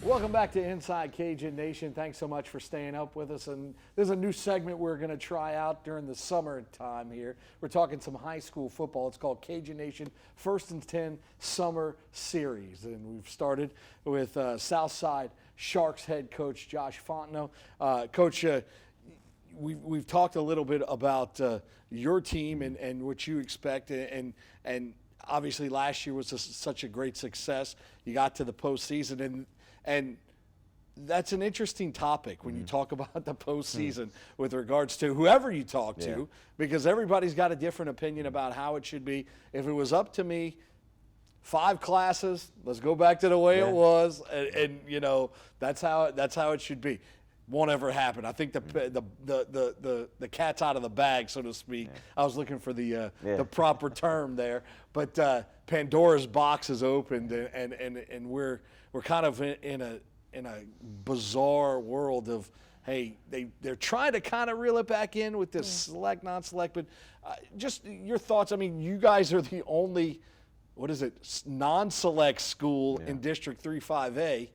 Welcome back to Inside Cajun Nation. Thanks so much for staying up with us. And there's a new segment we're going to try out during the summertime here. We're talking some high school football. It's called Cajun Nation 1st&10 Summer Series. And we've started with Southside Sharks head coach Josh Fontenot. Coach, we've talked a little bit about your team and what you expect. And obviously last year was such a great success. You got to the postseason. And that's an interesting topic when you talk about the postseason with regards to whoever you talk to, because everybody's got a different opinion about how it should be. If it was up to me, 5 classes, let's go back to the way it was, and you know that's how it should be. Won't ever happen. I think the cat's out of the bag, so to speak. I was looking for the proper term there, but Pandora's box is opened, and we're kind of in a bizarre world of, hey, they're trying to kind of reel it back in with this select, non-select, but just your thoughts. I mean, you guys are the only, non-select school in District 3-5A.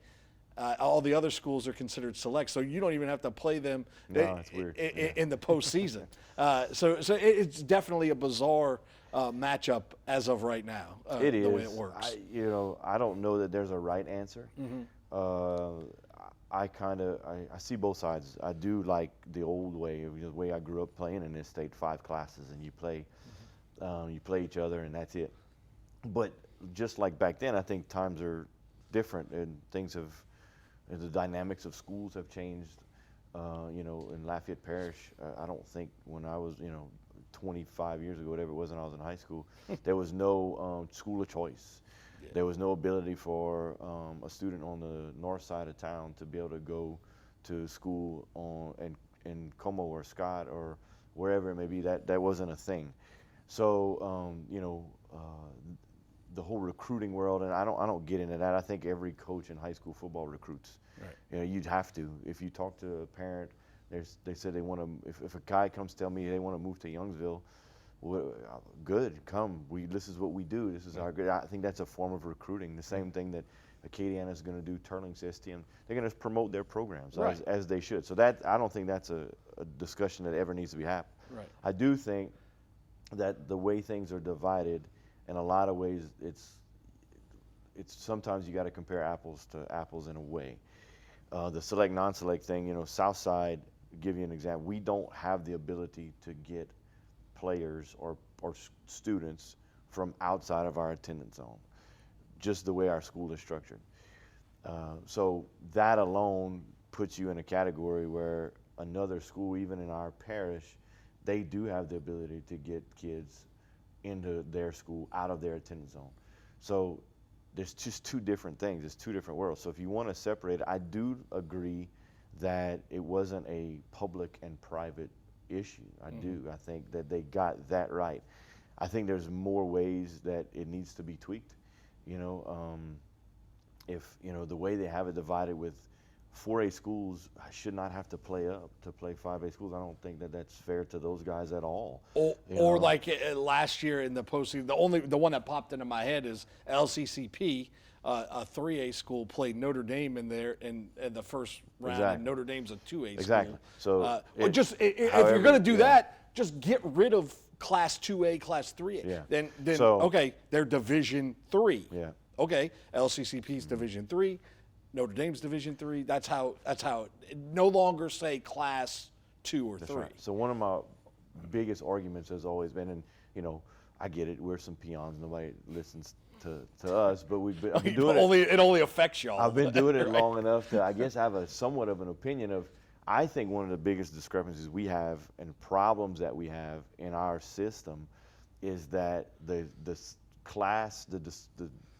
All the other schools are considered select, so you don't even have to play them in the postseason. So it's definitely a bizarre matchup as of right now. It is. The way it works. I don't know that there's a right answer. I see both sides. I do like the old way, the way I grew up playing in this state, 5 classes, and you play each other, and that's it. But just like back then, I think times are different, and the dynamics of schools have changed. In Lafayette Parish, I don't think when I was, 25 years ago, whatever it was when I was in high school, there was no school of choice. There was no ability for a student on the north side of town to be able to go to school in Como or Scott or wherever it may be. That wasn't a thing. So, the whole recruiting world, and I don't get into that. I think every coach in high school football recruits. Right. You'd have to. If you talk to a parent, they said they want to. If a guy comes tell me they want to move to Youngsville, well, good, come. This is what we do. This is our good. I think that's a form of recruiting. The same thing that Acadiana is going to do. Turling STM. They're going to promote their programs as they should. So I don't think that's a discussion that ever needs to be happening. Right. I do think that the way things are divided, in a lot of ways, it's sometimes you got to compare apples to apples in a way. The select non-select thing, Southside, give you an example. We don't have the ability to get players or students from outside of our attendance zone, just the way our school is structured. So that alone puts you in a category where another school, even in our parish, they do have the ability to get kids into their school out of their attendance zone. So there's just 2 different things. It's 2 different worlds. So if you want to separate it, I do agree that it wasn't a public and private issue. I do. I think that they got that right. I think there's more ways that it needs to be tweaked. If the way they have it divided with 4A schools should not have to play up to play 5A schools. I don't think that that's fair to those guys at all. Or like last year in the postseason, the one that popped into my head is LCCP, a 3A school played Notre Dame in there in the first round. Exactly. And Notre Dame's a 2A exactly. school. So if you're going to do that, just get rid of Class 2A, Class 3A. Yeah. Then okay, they're Division 3. Yeah. Okay, LCCP's Division 3. Notre Dame's Division 3. That's how it no longer say Class 2 or 3. Right. So one of my biggest arguments has always been, and I get it. We're some peons. Nobody listens to us, but I've been doing it. It only affects y'all. I've been doing it long enough to, I guess, have a somewhat of an opinion of. I think one of the biggest discrepancies we have and problems that we have in our system is that the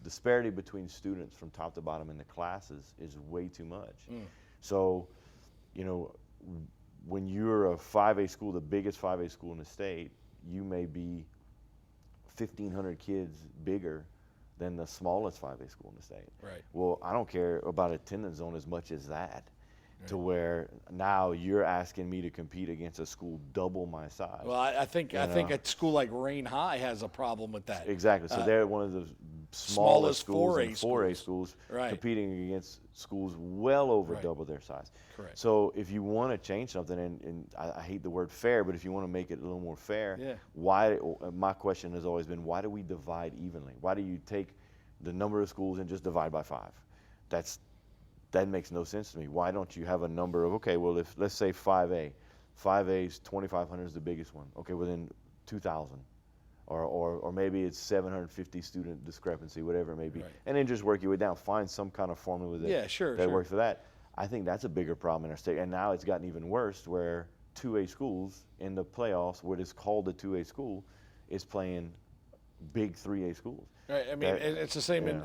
disparity between students from top to bottom in the classes is way too much. So, when you're a 5A school, the biggest 5A school in the state, you may be 1,500 kids bigger than the smallest 5A school in the state. Right. Well, I don't care about attendance zone as much as that. Right. To where now you're asking me to compete against a school double my size. Well, I think a school like Rain High has a problem with that. Exactly. So they're one of the Smallest schools 4A and 4A schools. schools Right. competing against schools well over Right. double their size. Correct. So if you want to change something, and I hate the word fair, but if you want to make it a little more fair, Yeah. why? My question has always been, why do we divide evenly? Why do you take the number of schools and just divide by 5? That makes no sense to me. Why don't you have a number of, okay, well, if let's say 5A, 5A's 2,500 is the biggest one. Okay, well then 2,000. Or maybe it's 750 student discrepancy, whatever it may be. Right. And then just work your way down. Find some kind of formula that works for that. I think that's a bigger problem in our state. And now it's gotten even worse where 2A schools in the playoffs, what is called a 2A school, is playing big 3A schools. Right. I mean, it's the same in,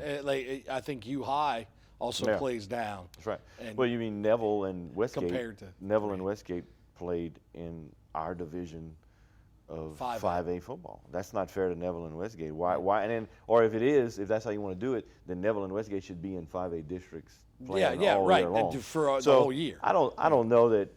I think U High also plays down. That's right. Well, you mean Neville and Westgate. Compared to Neville and Westgate played in our division of 5A football. That's not fair to Neville and Westgate. Why? And then, or if it is, if that's how you want to do it, then Neville and Westgate should be in 5A districts playing all year long. For the whole year. I don't know that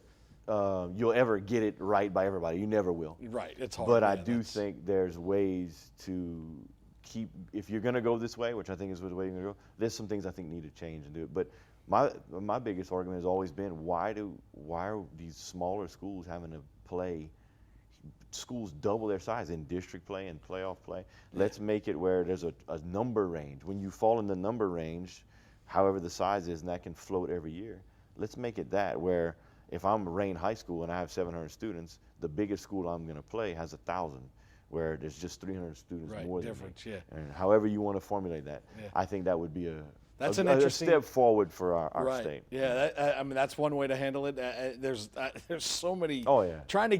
you'll ever get it right by everybody. You never will. Right. It's hard. But I do think there's ways to keep. If you're going to go this way, which I think is the way you're going to go, there's some things I think need to change and do it. But my biggest argument has always been, why are these smaller schools having to play schools double their size in district play and playoff play? Let's make it where there's a number range. When you fall in the number range, however the size is, and that can float every year, let's make it that where if I'm Rain High School and I have 700 students, the biggest school I'm going to play has 1,000, where there's just 300 students more than me. And however you want to formulate that, I think that would be a step forward for our state. Yeah, I mean that's one way to handle it. There's so many. Oh yeah. Trying to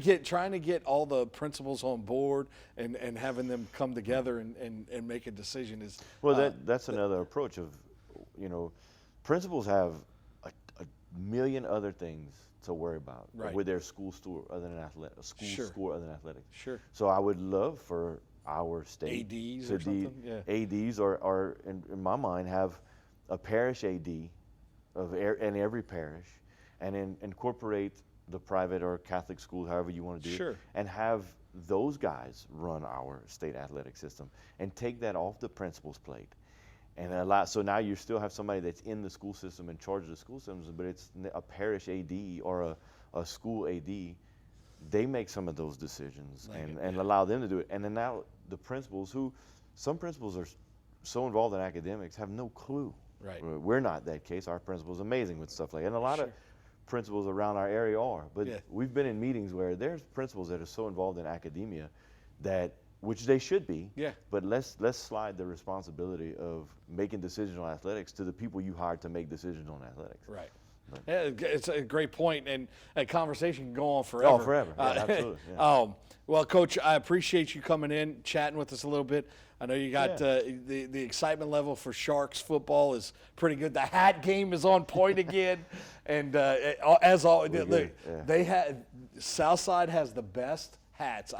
get all the principals on board and having them come together and make a decision is. Well, that's another approach of, principals have a million other things to worry about with their school store other than athletics, score other than athletics. Sure. So I would love for our state ADs to or something. ADs or in my mind have a parish AD in every parish, and incorporate the private or Catholic school, however you want to do it, and have those guys run our state athletic system and take that off the principal's plate. And so now you still have somebody that's in the school system in charge of the school systems, but it's a parish AD or a school AD. They make some of those decisions and allow them to do it. And then now the principals, some principals are so involved in academics, have no clue. Right. We're not that case. Our principal's amazing with stuff like that. And a lot of principals around our area are. But we've been in meetings where there's principals that are so involved in academia which they should be. Yeah. But let's slide the responsibility of making decisions on athletics to the people you hired to make decisions on athletics. Right. Yeah, it's a great point, and a conversation can go on forever. Oh, forever. Yeah, absolutely. Yeah. Well, Coach, I appreciate you coming in, chatting with us a little bit. I know you got the excitement level for Sharks football is pretty good. The hat game is on point again, and as always, they had Southside has the best hats.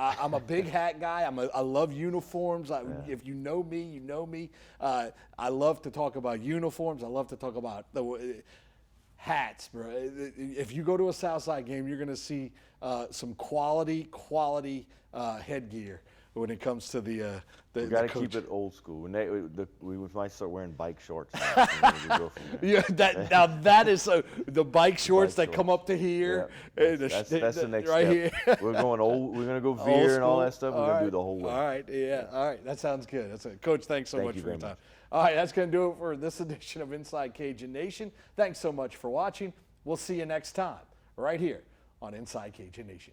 I'm a big hat guy. I love uniforms. If you know me, you know me. I love to talk about uniforms. I love to talk about the hats, bro. If you go to a Southside game, you're going to see some quality headgear when it comes to the we got to keep it old school. We might start wearing bike shorts. Yeah, that is the bike shorts that come up to here. Yeah. That's the next step. Here. We're going old. We're gonna go veer and all that stuff. We're gonna do the whole way. All right, all right. That sounds good. Coach, thanks so much for your time. All right, that's gonna do it for this edition of Inside Cajun Nation. Thanks so much for watching. We'll see you next time right here on Inside Cajun Nation.